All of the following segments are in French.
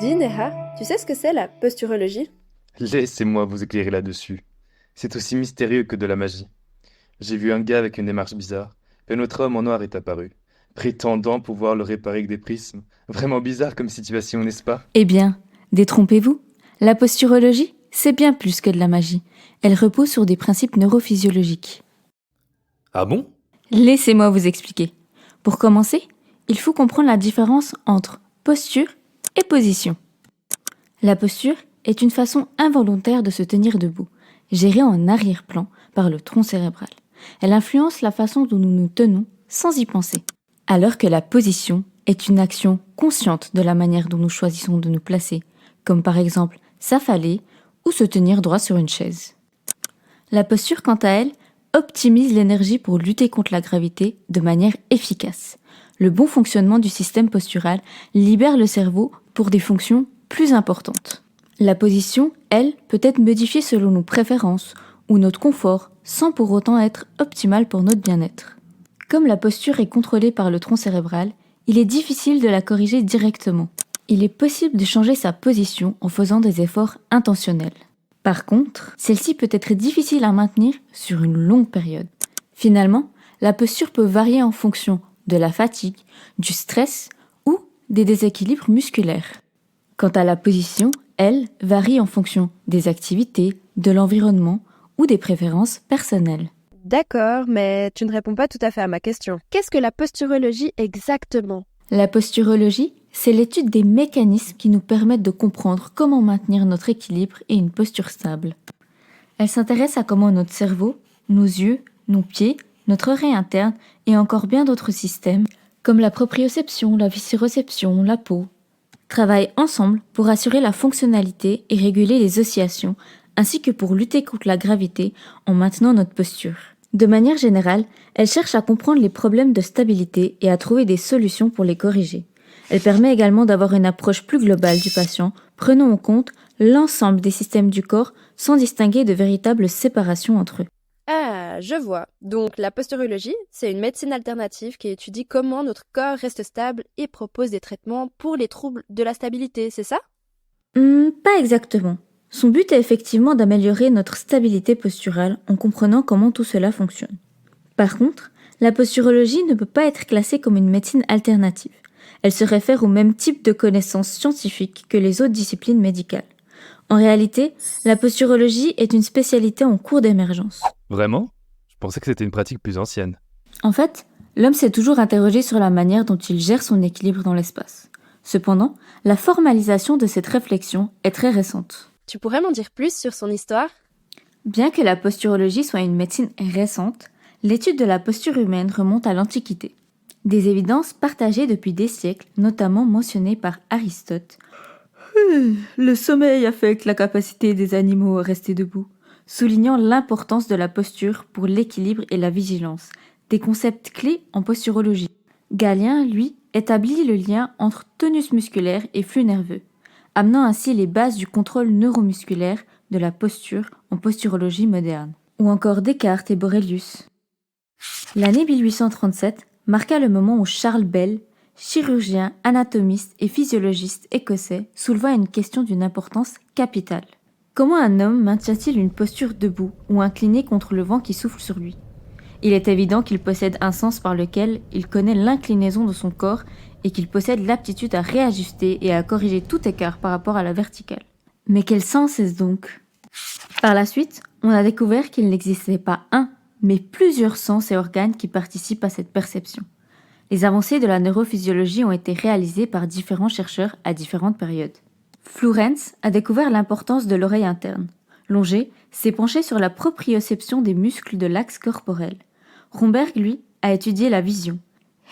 Dis Neha, tu sais ce que c'est la posturologie? Laissez-moi vous éclairer là-dessus. C'est aussi mystérieux que de la magie. J'ai vu un gars avec une démarche bizarre, puis un autre homme en noir est apparu, prétendant pouvoir le réparer avec des prismes. Vraiment bizarre comme situation, n'est-ce pas? Eh bien, détrompez-vous. La posturologie, c'est bien plus que de la magie. Elle repose sur des principes neurophysiologiques. Ah bon? Laissez-moi vous expliquer. Pour commencer, il faut comprendre la différence entre posture et position. La posture est une façon involontaire de se tenir debout, gérée en arrière-plan par le tronc cérébral. Elle influence la façon dont nous nous tenons sans y penser. Alors que la position est une action consciente de la manière dont nous choisissons de nous placer, comme par exemple s'affaler ou se tenir droit sur une chaise. La posture, quant à elle, optimise l'énergie pour lutter contre la gravité de manière efficace. Le bon fonctionnement du système postural libère le cerveau pour des fonctions plus importantes. La position, elle, peut être modifiée selon nos préférences ou notre confort, sans pour autant être optimale pour notre bien-être. Comme la posture est contrôlée par le tronc cérébral, il est difficile de la corriger directement. Il est possible de changer sa position en faisant des efforts intentionnels. Par contre, celle-ci peut être difficile à maintenir sur une longue période. Finalement, la posture peut varier en fonction de la fatigue, du stress ou des déséquilibres musculaires. Quant à la position, elle varie en fonction des activités, de l'environnement ou des préférences personnelles. D'accord, mais tu ne réponds pas tout à fait à ma question. Qu'est-ce que la posturologie exactement? La posturologie, c'est l'étude des mécanismes qui nous permettent de comprendre comment maintenir notre équilibre et une posture stable. Elle s'intéresse à comment notre cerveau, nos yeux, nos pieds, notre oreille interne et encore bien d'autres systèmes, comme la proprioception, la viscéroception, la peau, travaillent ensemble pour assurer la fonctionnalité et réguler les oscillations, ainsi que pour lutter contre la gravité en maintenant notre posture. De manière générale, elle cherche à comprendre les problèmes de stabilité et à trouver des solutions pour les corriger. Elle permet également d'avoir une approche plus globale du patient, prenant en compte l'ensemble des systèmes du corps sans distinguer de véritables séparations entre eux. Ah, je vois. Donc la posturologie, c'est une médecine alternative qui étudie comment notre corps reste stable et propose des traitements pour les troubles de la stabilité, c'est ça? Pas exactement. Son but est effectivement d'améliorer notre stabilité posturale en comprenant comment tout cela fonctionne. Par contre, la posturologie ne peut pas être classée comme une médecine alternative. Elle se réfère au même type de connaissances scientifiques que les autres disciplines médicales. En réalité, la posturologie est une spécialité en cours d'émergence. Vraiment? Je pensais que c'était une pratique plus ancienne. En fait, l'homme s'est toujours interrogé sur la manière dont il gère son équilibre dans l'espace. Cependant, la formalisation de cette réflexion est très récente. Tu pourrais m'en dire plus sur son histoire? Bien que la posturologie soit une médecine récente, l'étude de la posture humaine remonte à l'Antiquité. Des évidences partagées depuis des siècles, notamment mentionnées par Aristote. Le sommeil affecte la capacité des animaux à rester debout, soulignant l'importance de la posture pour l'équilibre et la vigilance, des concepts clés en posturologie. Galien, lui, établit le lien entre tonus musculaire et flux nerveux, amenant ainsi les bases du contrôle neuromusculaire de la posture en posturologie moderne. Ou encore Descartes et Borelius. L'année 1837 marqua le moment où Charles Bell, chirurgien, anatomiste et physiologiste écossais, souleva une question d'une importance capitale. Comment un homme maintient-il une posture debout ou incliné contre le vent qui souffle sur lui? Il est évident qu'il possède un sens par lequel il connaît l'inclinaison de son corps et qu'il possède l'aptitude à réajuster et à corriger tout écart par rapport à la verticale. Mais quel sens est-ce donc? Par la suite, on a découvert qu'il n'existait pas un, mais plusieurs sens et organes qui participent à cette perception. Les avancées de la neurophysiologie ont été réalisées par différents chercheurs à différentes périodes. Flourens a découvert l'importance de l'oreille interne. Longer s'est penché sur la proprioception des muscles de l'axe corporel. Romberg, lui, a étudié la vision.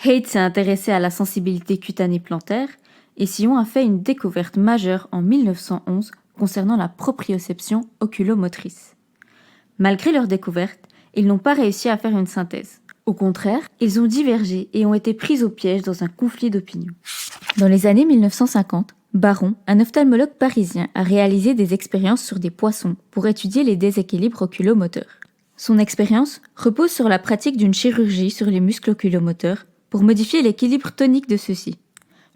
Haidt s'est intéressé à la sensibilité cutanée plantaire et Sillon a fait une découverte majeure en 1911 concernant la proprioception oculomotrice. Malgré leur découverte, ils n'ont pas réussi à faire une synthèse. Au contraire, ils ont divergé et ont été pris au piège dans un conflit d'opinion. Dans les années 1950, Baron, un ophtalmologue parisien, a réalisé des expériences sur des poissons pour étudier les déséquilibres oculomoteurs. Son expérience repose sur la pratique d'une chirurgie sur les muscles oculomoteurs pour modifier l'équilibre tonique de ceux-ci.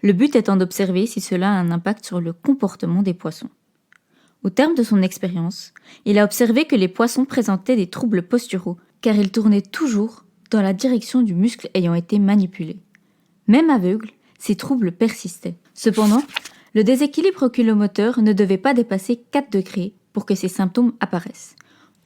le but étant d'observer si cela a un impact sur le comportement des poissons. Au terme de son expérience, il a observé que les poissons présentaient des troubles posturaux car ils tournaient toujours dans la direction du muscle ayant été manipulé. Même aveugle, ces troubles persistaient. Cependant, le déséquilibre oculomoteur ne devait pas dépasser 4 degrés pour que ces symptômes apparaissent.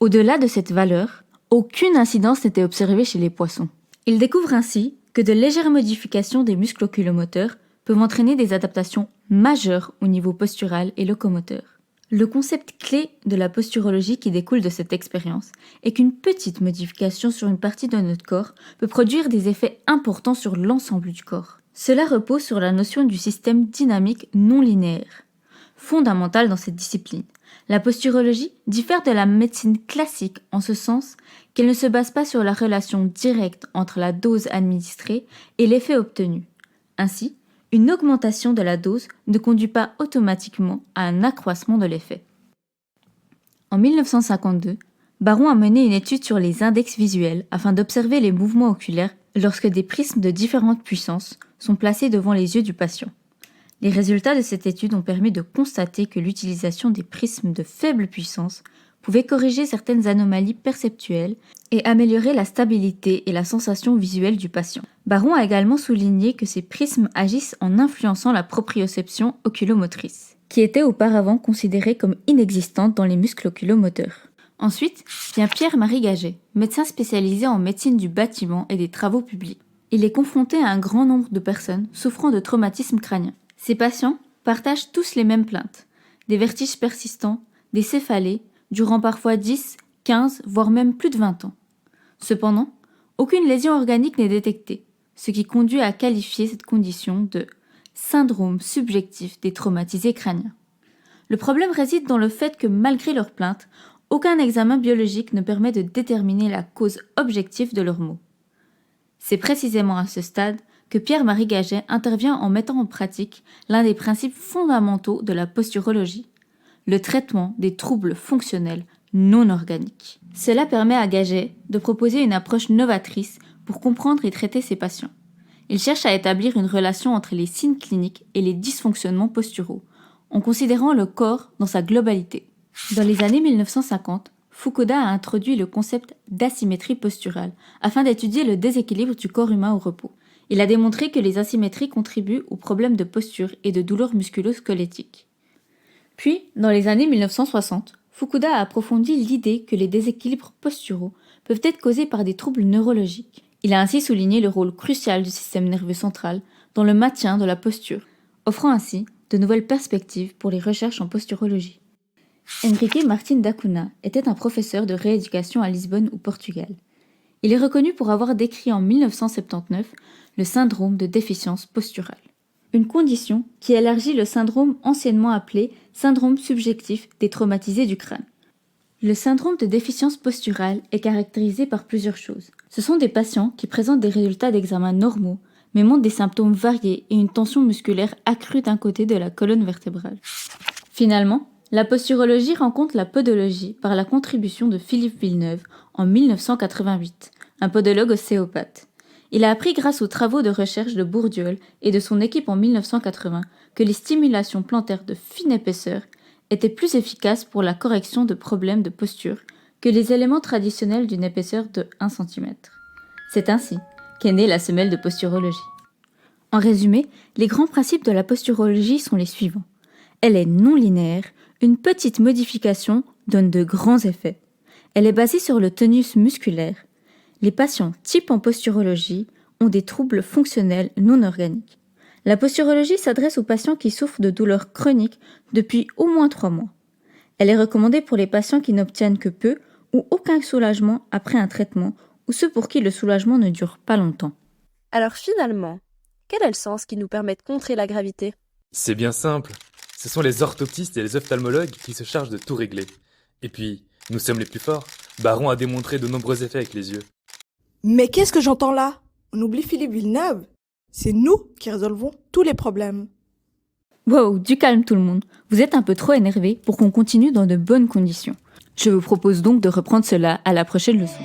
Au-delà de cette valeur, aucune incidence n'était observée chez les poissons. Il découvre ainsi que de légères modifications des muscles oculomoteurs peuvent entraîner des adaptations majeures au niveau postural et locomoteur. Le concept clé de la posturologie qui découle de cette expérience est qu'une petite modification sur une partie de notre corps peut produire des effets importants sur l'ensemble du corps. Cela repose sur la notion du système dynamique non linéaire, fondamentale dans cette discipline. La posturologie diffère de la médecine classique en ce sens qu'elle ne se base pas sur la relation directe entre la dose administrée et l'effet obtenu. Ainsi, une augmentation de la dose ne conduit pas automatiquement à un accroissement de l'effet. En 1952, Baron a mené une étude sur les index visuels afin d'observer les mouvements oculaires lorsque des prismes de différentes puissances sont placés devant les yeux du patient. Les résultats de cette étude ont permis de constater que l'utilisation des prismes de faible puissance pouvait corriger certaines anomalies perceptuelles et améliorer la stabilité et la sensation visuelle du patient. Baron a également souligné que ces prismes agissent en influençant la proprioception oculomotrice, qui était auparavant considérée comme inexistante dans les muscles oculomoteurs. Ensuite vient Pierre-Marie Gaget, médecin spécialisé en médecine du bâtiment et des travaux publics. Il est confronté à un grand nombre de personnes souffrant de traumatismes crâniens. Ces patients partagent tous les mêmes plaintes, des vertiges persistants, des céphalées, durant parfois 10, 15, voire même plus de 20 ans. Cependant, aucune lésion organique n'est détectée, ce qui conduit à qualifier cette condition de syndrome subjectif des traumatisés crâniens. Le problème réside dans le fait que malgré leurs plaintes, aucun examen biologique ne permet de déterminer la cause objective de leurs maux. C'est précisément à ce stade que Pierre-Marie Gaget intervient en mettant en pratique l'un des principes fondamentaux de la posturologie, le traitement des troubles fonctionnels non organiques. Cela permet à Gaget de proposer une approche novatrice pour comprendre et traiter ses patients. Il cherche à établir une relation entre les signes cliniques et les dysfonctionnements posturaux, en considérant le corps dans sa globalité. Dans les années 1950, Fukuda a introduit le concept d'asymétrie posturale afin d'étudier le déséquilibre du corps humain au repos. Il a démontré que les asymétries contribuent aux problèmes de posture et de douleurs musculo-squelettiques. Puis, dans les années 1960, Fukuda a approfondi l'idée que les déséquilibres posturaux peuvent être causés par des troubles neurologiques. Il a ainsi souligné le rôle crucial du système nerveux central dans le maintien de la posture, offrant ainsi de nouvelles perspectives pour les recherches en posturologie. Henrique Martin da Cunha était un professeur de rééducation à Lisbonne au Portugal. Il est reconnu pour avoir décrit en 1979 le syndrome de déficience posturale, une condition qui élargit le syndrome anciennement appelé syndrome subjectif des traumatisés du crâne. Le syndrome de déficience posturale est caractérisé par plusieurs choses. Ce sont des patients qui présentent des résultats d'examen normaux, mais montrent des symptômes variés et une tension musculaire accrue d'un côté de la colonne vertébrale. Finalement, la posturologie rencontre la podologie par la contribution de Philippe Villeneuve en 1988, un podologue ostéopathe. Il a appris grâce aux travaux de recherche de Bourdieu et de son équipe en 1980 que les stimulations plantaires de fine épaisseur étaient plus efficaces pour la correction de problèmes de posture que les éléments traditionnels d'une épaisseur de 1 cm. C'est ainsi qu'est née la semelle de posturologie. En résumé, les grands principes de la posturologie sont les suivants. Elle est non linéaire, une petite modification donne de grands effets. Elle est basée sur le tonus musculaire. Les patients type en posturologie ont des troubles fonctionnels non organiques. La posturologie s'adresse aux patients qui souffrent de douleurs chroniques depuis au moins 3 mois. Elle est recommandée pour les patients qui n'obtiennent que peu ou aucun soulagement après un traitement ou ceux pour qui le soulagement ne dure pas longtemps. Alors finalement, quel est le sens qui nous permet de contrer la gravité ? C'est bien simple. Ce sont les orthoptistes et les ophtalmologues qui se chargent de tout régler. Et puis, nous sommes les plus forts. Baron a démontré de nombreux effets avec les yeux. Mais qu'est-ce que j'entends là ? On oublie Philippe Villeneuve. C'est nous qui résolvons tous les problèmes. Wow, du calme tout le monde. Vous êtes un peu trop énervés pour qu'on continue dans de bonnes conditions. Je vous propose donc de reprendre cela à la prochaine leçon.